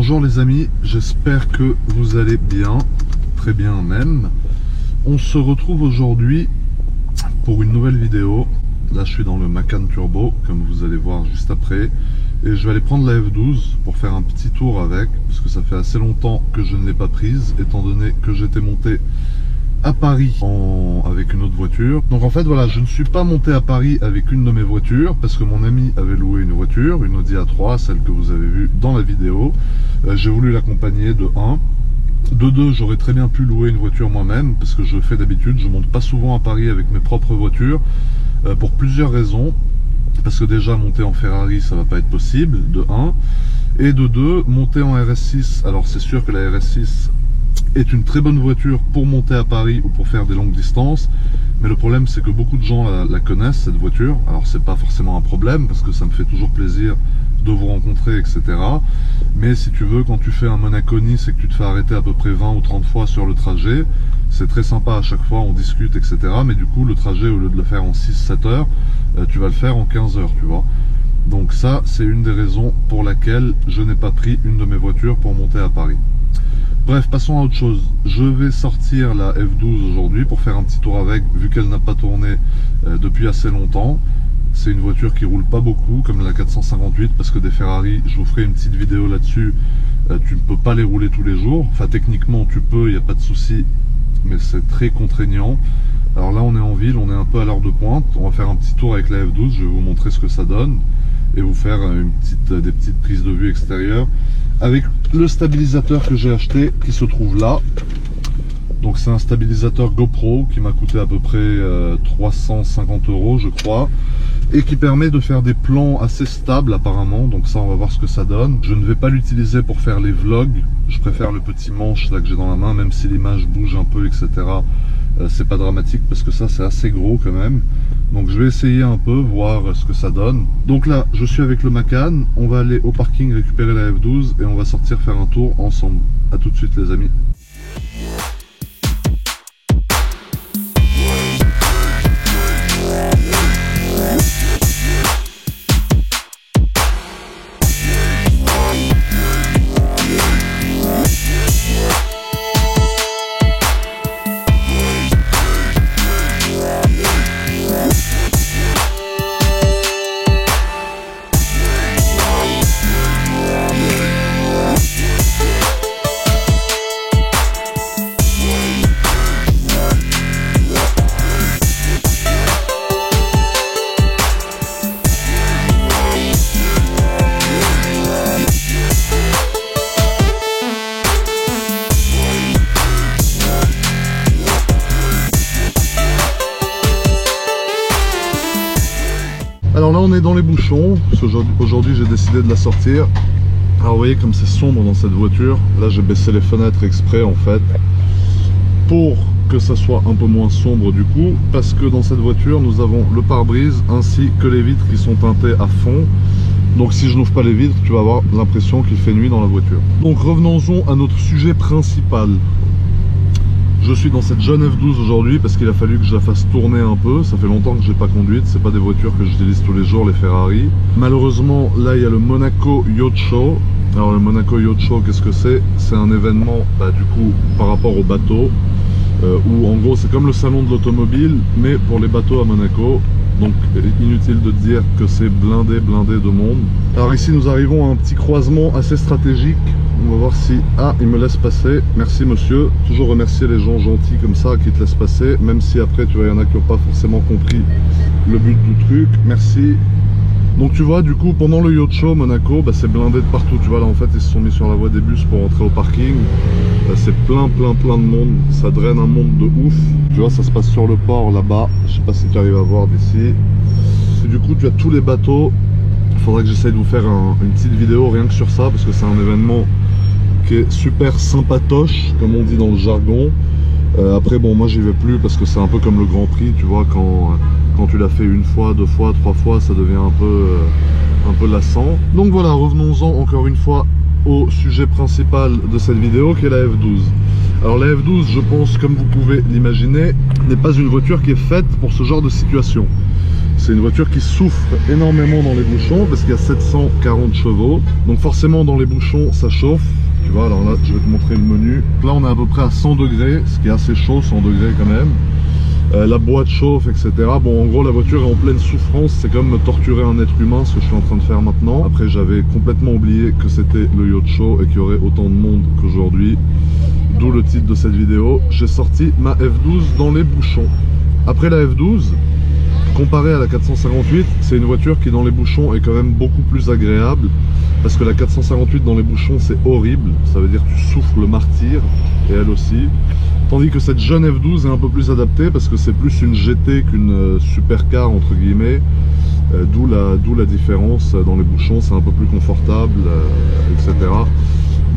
Bonjour les amis, j'espère que vous allez bien, très bien même. On se retrouve aujourd'hui pour une nouvelle vidéo. Là je suis dans le Macan Turbo, comme vous allez voir juste après. Et je vais aller prendre la F12 pour faire un petit tour avec, parce que ça fait assez longtemps que je ne l'ai pas prise, étant donné que j'étais monté à Paris avec une autre voiture. Donc en fait voilà, je ne suis pas monté à Paris avec une de mes voitures parce que mon ami avait loué une voiture, une Audi A3, celle que vous avez vue dans la vidéo. J'ai voulu l'accompagner de 1. De 2, j'aurais très bien pu louer une voiture moi-même parce que je fais d'habitude, je monte pas souvent à Paris avec mes propres voitures pour plusieurs raisons. Parce que déjà monter en Ferrari ça va pas être possible, de 1. Et de 2, monter en RS6, alors c'est sûr que la RS6 est une très bonne voiture pour monter à Paris ou pour faire des longues distances, mais le problème c'est que beaucoup de gens la connaissent cette voiture. Alors c'est pas forcément un problème parce que ça me fait toujours plaisir de vous rencontrer, etc. Mais si tu veux, quand tu fais un Monaco-Nice et que tu te fais arrêter à peu près 20 ou 30 fois sur le trajet, c'est très sympa à chaque fois, on discute, etc. Mais du coup le trajet, au lieu de le faire en 6-7 heures, tu vas le faire en 15 heures, tu vois. Donc ça, c'est une des raisons pour laquelle je n'ai pas pris une de mes voitures pour monter à Paris. Bref, passons à autre chose. Je vais sortir la F12 aujourd'hui pour faire un petit tour avec, vu qu'elle n'a pas tourné depuis assez longtemps. C'est une voiture qui roule pas beaucoup, comme la 458, parce que des Ferrari, je vous ferai une petite vidéo là-dessus, tu ne peux pas les rouler tous les jours. Enfin, techniquement, tu peux, il n'y a pas de souci, mais c'est très contraignant. Alors là, on est en ville, on est un peu à l'heure de pointe. On va faire un petit tour avec la F12, je vais vous montrer ce que ça donne et vous faire des petites prises de vue extérieures avec le stabilisateur que j'ai acheté qui se trouve là. Donc c'est un stabilisateur GoPro qui m'a coûté à peu près 350 € je crois, et qui permet de faire des plans assez stables apparemment. Donc ça, on va voir ce que ça donne. Je ne vais pas l'utiliser pour faire les vlogs, je préfère le petit manche là que j'ai dans la main, même si l'image bouge un peu, etc. C'est pas dramatique parce que ça c'est assez gros quand même. Donc je vais essayer un peu, voir ce que ça donne. Donc là je suis avec le Macan, on va aller au parking récupérer la F12 et on va sortir faire un tour ensemble. A tout de suite les amis. Alors là on est dans les bouchons, parce qu'aujourd'hui j'ai décidé de la sortir. Alors vous voyez comme c'est sombre dans cette voiture, là j'ai baissé les fenêtres exprès en fait, pour que ça soit un peu moins sombre du coup, parce que dans cette voiture nous avons le pare-brise ainsi que les vitres qui sont teintées à fond. Donc si je n'ouvre pas les vitres, tu vas avoir l'impression qu'il fait nuit dans la voiture. Donc revenons-en à notre sujet principal. Je suis dans cette jeune F12 aujourd'hui parce qu'il a fallu que je la fasse tourner un peu. Ça fait longtemps que je n'ai pas conduite, c'est pas des voitures que j'utilise tous les jours, les Ferrari. Malheureusement, là il y a le Monaco Yacht Show. Alors le Monaco Yacht Show, qu'est-ce que c'est? C'est un événement du coup par rapport aux bateaux, où en gros c'est comme le salon de l'automobile, mais pour les bateaux à Monaco. Donc inutile de dire que c'est blindé de monde. Alors ici nous arrivons à un petit croisement assez stratégique. On va voir si... Ah, il me laisse passer. Merci monsieur. Toujours remercier les gens gentils comme ça qui te laissent passer. Même si après tu vois, il y en a qui n'ont pas forcément compris le but du truc. Merci. Donc tu vois, du coup pendant le Yacht Show Monaco, c'est blindé de partout. Tu vois là en fait ils se sont mis sur la voie des bus pour rentrer au parking. C'est plein de monde. Ça draine un monde de ouf. Tu vois, ça se passe sur le port là-bas. Je sais pas si tu arrives à voir d'ici. Et du coup tu as tous les bateaux. Il faudrait que j'essaye de vous faire une petite vidéo rien que sur ça, parce que c'est un événement qui est super sympatoche comme on dit dans le jargon. Après bon, moi j'y vais plus parce que c'est un peu comme le Grand Prix, tu vois, quand tu l'as fait une fois, deux fois, trois fois, ça devient un peu lassant. Donc voilà, revenons-en encore une fois au sujet principal de cette vidéo qui est la F12. Alors la F12, je pense, comme vous pouvez l'imaginer, n'est pas une voiture qui est faite pour ce genre de situation. c'est une voiture qui souffre énormément dans les bouchons parce qu'il y a 740 chevaux. Donc forcément dans les bouchons ça chauffe. Tu vois, alors là je vais te montrer le menu. Là on est à peu près à 100 degrés, ce qui est assez chaud, 100 degrés quand même. La boîte chauffe, etc. Bon, en gros, la voiture est en pleine souffrance. C'est comme me torturer un être humain, ce que je suis en train de faire maintenant. Après, j'avais complètement oublié que c'était le Yacht Show et qu'il y aurait autant de monde qu'aujourd'hui. D'où le titre de cette vidéo. J'ai sorti ma F12 dans les bouchons. Après la F12, comparée à la 458, c'est une voiture qui dans les bouchons est quand même beaucoup plus agréable. Parce que la 458 dans les bouchons, c'est horrible. Ça veut dire que tu souffres le martyre, et elle aussi. Tandis que cette jeune F12 est un peu plus adaptée parce que c'est plus une GT qu'une supercar entre guillemets, d'où la différence dans les bouchons, c'est un peu plus confortable, etc.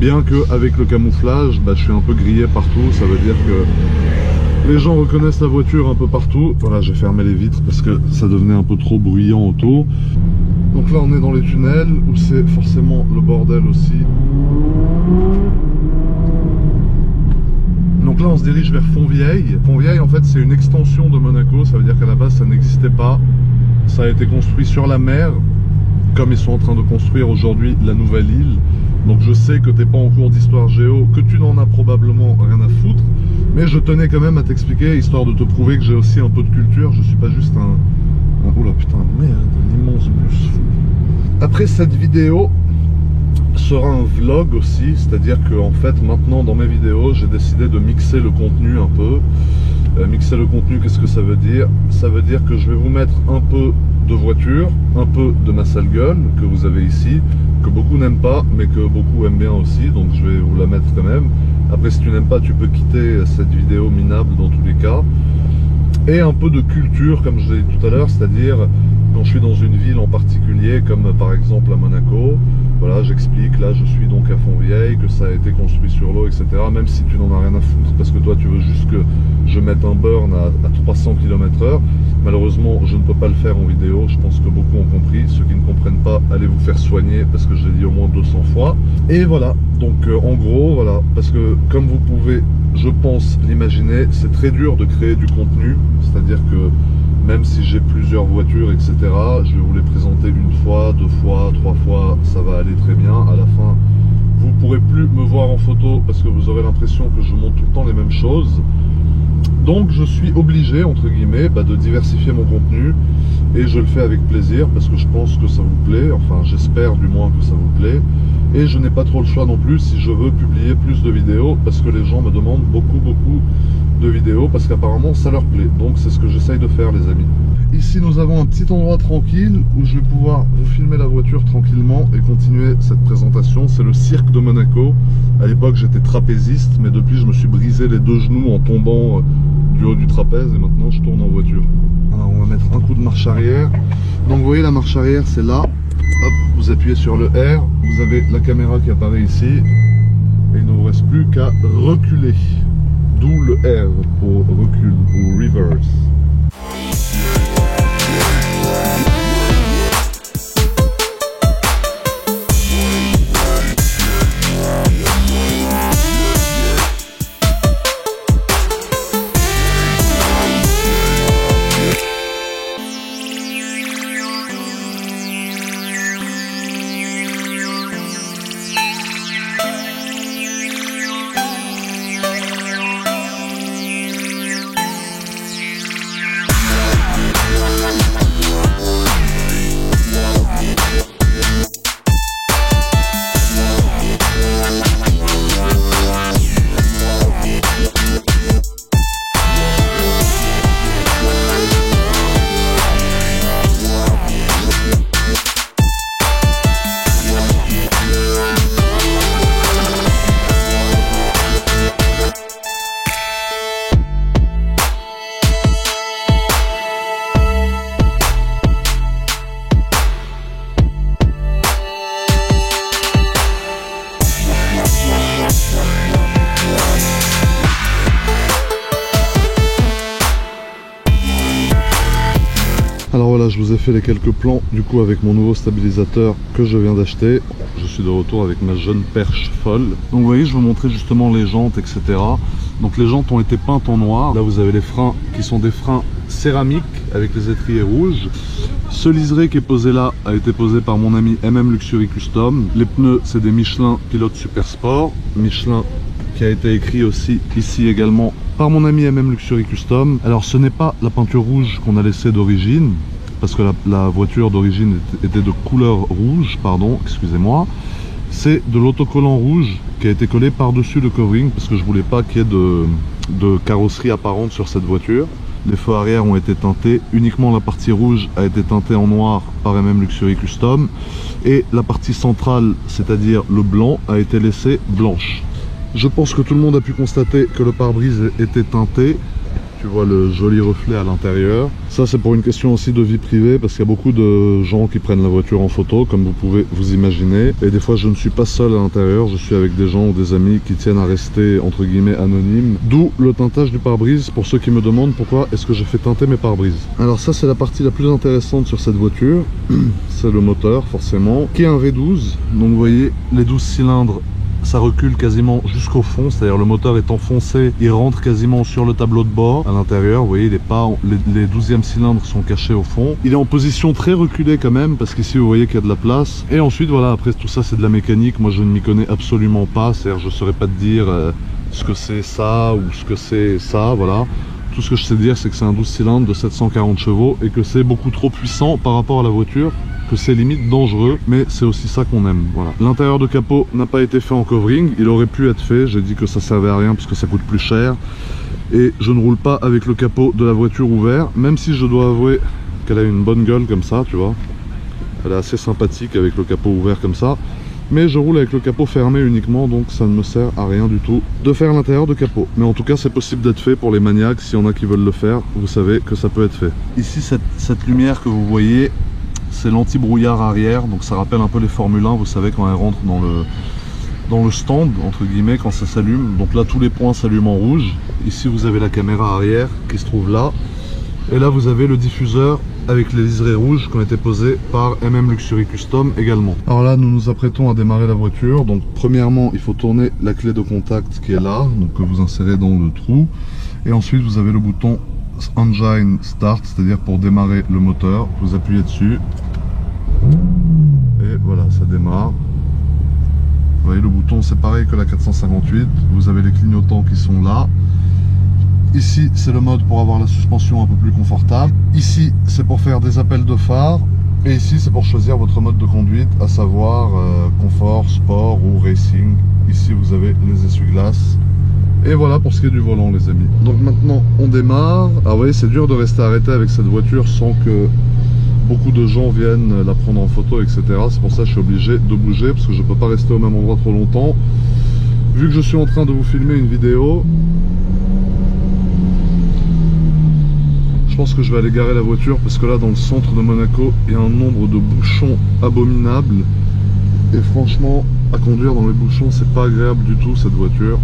Bien qu'avec le camouflage, je suis un peu grillé partout, ça veut dire que les gens reconnaissent la voiture un peu partout. Voilà, j'ai fermé les vitres parce que ça devenait un peu trop bruyant autour. Donc là on est dans les tunnels où c'est forcément le bordel aussi. Donc là on se dirige vers Fontvieille. Fontvieille en fait c'est une extension de Monaco, ça veut dire qu'à la base ça n'existait pas. Ça a été construit sur la mer, comme ils sont en train de construire aujourd'hui la nouvelle île. Donc je sais que t'es pas en cours d'histoire géo, que tu n'en as probablement rien à foutre, mais je tenais quand même à t'expliquer, histoire de te prouver que j'ai aussi un peu de culture, je suis pas juste un... Oula putain, merde, un immense bus fou. Après cette vidéo sera un vlog aussi, c'est-à-dire que en fait maintenant dans mes vidéos j'ai décidé de mixer le contenu un peu. Mixer le contenu, qu'est-ce que ça veut dire? Ça veut dire que je vais vous mettre un peu de voiture, un peu de ma sale gueule que vous avez ici, que beaucoup n'aiment pas mais que beaucoup aiment bien aussi, donc je vais vous la mettre quand même. Après si tu n'aimes pas tu peux quitter cette vidéo minable dans tous les cas. Et un peu de culture comme je l'ai dit tout à l'heure, c'est-à-dire quand je suis dans une ville en particulier comme par exemple à Monaco, voilà, j'explique, là je suis donc à Fontvieille, que ça a été construit sur l'eau, etc. Même si tu n'en as rien à foutre parce que toi tu veux juste que je mette un burn à 300 km/h. Malheureusement je ne peux pas le faire en vidéo, je pense que beaucoup ont compris. Ceux qui ne comprennent pas, allez vous faire soigner parce que je l'ai dit au moins 200 fois. Et voilà, donc en gros, voilà, parce que comme vous pouvez, je pense, l'imaginer, c'est très dur de créer du contenu, c'est-à-dire que même si j'ai plusieurs voitures, etc., je vais vous les présenter une fois, deux fois, trois fois, ça va aller très bien. À la fin, vous ne pourrez plus me voir en photo parce que vous aurez l'impression que je montre tout le temps les mêmes choses. Donc je suis obligé, entre guillemets, de diversifier mon contenu et je le fais avec plaisir parce que je pense que ça vous plaît, enfin j'espère du moins que ça vous plaît. Et je n'ai pas trop le choix non plus si je veux publier plus de vidéos parce que les gens me demandent beaucoup de vidéos parce qu'apparemment ça leur plaît. Donc c'est ce que j'essaye de faire les amis. Ici nous avons un petit endroit tranquille où je vais pouvoir vous filmer la voiture tranquillement et continuer cette présentation. C'est le cirque de Monaco. À l'époque j'étais trapéziste mais depuis je me suis brisé les deux genoux en tombant du haut du trapèze et maintenant je tourne en voiture. Alors on va mettre un coup de marche arrière. Donc vous voyez la marche arrière c'est là. Hop, vous appuyez sur le R, vous avez la caméra qui apparaît ici et il ne vous reste plus qu'à reculer. D'où le R pour recul ou reverse. voilà, je vous ai fait les quelques plans du coup avec mon nouveau stabilisateur que je viens d'acheter. Je suis de retour avec ma jeune perche folle. Donc vous voyez, je vous montrais justement les jantes, etc. Donc les jantes ont été peintes en noir. Là vous avez les freins qui sont des freins céramiques avec les étriers rouges. Ce liseré qui est posé là a été posé par mon ami MM Luxury Custom. Les pneus c'est des Michelin Pilote Super Sport. Michelin qui a été écrit aussi ici également par mon ami MM Luxury Custom. Alors ce n'est pas la peinture rouge qu'on a laissée d'origine, parce que la voiture d'origine était de couleur rouge, pardon, excusez-moi. C'est de l'autocollant rouge qui a été collé par-dessus le covering, parce que je voulais pas qu'il y ait de carrosserie apparente sur cette voiture. Les feux arrière ont été teintés, uniquement la partie rouge a été teintée en noir par MM Luxury Custom, et la partie centrale, c'est-à-dire le blanc, a été laissée blanche. Je pense que tout le monde a pu constater que le pare-brise était teinté. Tu vois le joli reflet à l'intérieur. Ça c'est pour une question aussi de vie privée, parce qu'il y a beaucoup de gens qui prennent la voiture en photo, comme vous pouvez vous imaginer. Et des fois je ne suis pas seul à l'intérieur, je suis avec des gens ou des amis qui tiennent à rester entre guillemets anonymes. D'où le teintage du pare-brise, pour ceux qui me demandent pourquoi est-ce que j'ai fait teinter mes pare-brises. Alors ça c'est la partie la plus intéressante sur cette voiture. C'est le moteur forcément, qui est un V12. Donc vous voyez les 12 cylindres, ça recule quasiment jusqu'au fond, c'est-à-dire le moteur est enfoncé, il rentre quasiment sur le tableau de bord à l'intérieur. Vous voyez, les 12e cylindres sont cachés au fond. Il est en position très reculée quand même, parce qu'ici vous voyez qu'il y a de la place. Et ensuite voilà, après tout ça c'est de la mécanique, moi je ne m'y connais absolument pas, c'est-à-dire je ne saurais pas te dire ce que c'est ça ou ce que c'est ça, voilà. Tout ce que je sais dire c'est que c'est un 12 cylindres de 740 chevaux et que c'est beaucoup trop puissant par rapport à la voiture, que c'est limite dangereux, mais c'est aussi ça qu'on aime. Voilà. L'intérieur de capot n'a pas été fait en covering, il aurait pu être fait, j'ai dit que ça servait à rien parce que ça coûte plus cher. Et je ne roule pas avec le capot de la voiture ouvert, même si je dois avouer qu'elle a une bonne gueule comme ça, tu vois. Elle est assez sympathique avec le capot ouvert comme ça. Mais je roule avec le capot fermé uniquement, donc ça ne me sert à rien du tout de faire l'intérieur de capot. Mais en tout cas c'est possible d'être fait pour les maniaques, s'il y en a qui veulent le faire, vous savez que ça peut être fait. Ici cette lumière que vous voyez, c'est l'anti-brouillard arrière, donc ça rappelle un peu les Formule 1, vous savez, quand elle rentre dans le stand, entre guillemets, quand ça s'allume. Donc là tous les points s'allument en rouge. Ici vous avez la caméra arrière qui se trouve là. Et là vous avez le diffuseur avec les liserés rouges qui ont été posés par MM Luxury Custom également. Alors là nous nous apprêtons à démarrer la voiture. Donc premièrement il faut tourner la clé de contact qui est là, donc que vous insérez dans le trou. Et ensuite vous avez le bouton Engine Start, c'est-à-dire pour démarrer le moteur. Vous appuyez dessus et voilà, ça démarre. Vous voyez le bouton, c'est pareil que la 458. Vous avez les clignotants qui sont là. Ici c'est le mode pour avoir la suspension un peu plus confortable. Ici c'est pour faire des appels de phare. Et ici c'est pour choisir votre mode de conduite, à savoir confort, sport ou racing. Ici vous avez les essuie-glaces. Et voilà pour ce qui est du volant les amis. Donc maintenant on démarre. Ah oui, c'est dur de rester arrêté avec cette voiture sans que beaucoup de gens viennent la prendre en photo, etc. C'est pour ça que je suis obligé de bouger, parce que je ne peux pas rester au même endroit trop longtemps. Vu que je suis en train de vous filmer une vidéo, je pense que je vais aller garer la voiture, parce que là dans le centre de Monaco il y a un nombre de bouchons abominables. Et franchement, à conduire dans les bouchons c'est pas agréable du tout cette voiture.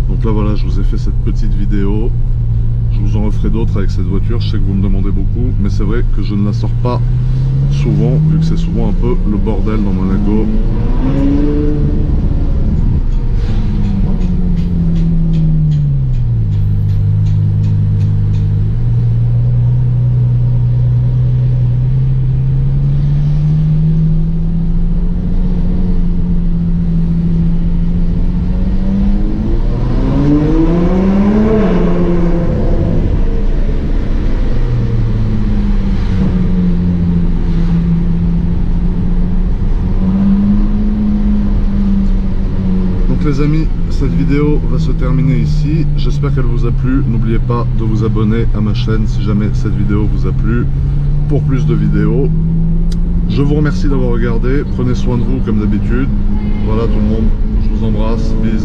Donc là voilà, je vous ai fait cette petite vidéo. Je vous en referai d'autres avec cette voiture, je sais que vous me demandez beaucoup, mais c'est vrai que je ne la sors pas souvent, vu que c'est souvent un peu le bordel dans Monaco. Les amis, cette vidéo va se terminer ici. J'espère qu'elle vous a plu. N'oubliez pas de vous abonner à ma chaîne si jamais cette vidéo vous a plu, pour plus de vidéos. Je vous remercie d'avoir regardé. Prenez soin de vous comme d'habitude. Voilà tout le monde, je vous embrasse, bisous.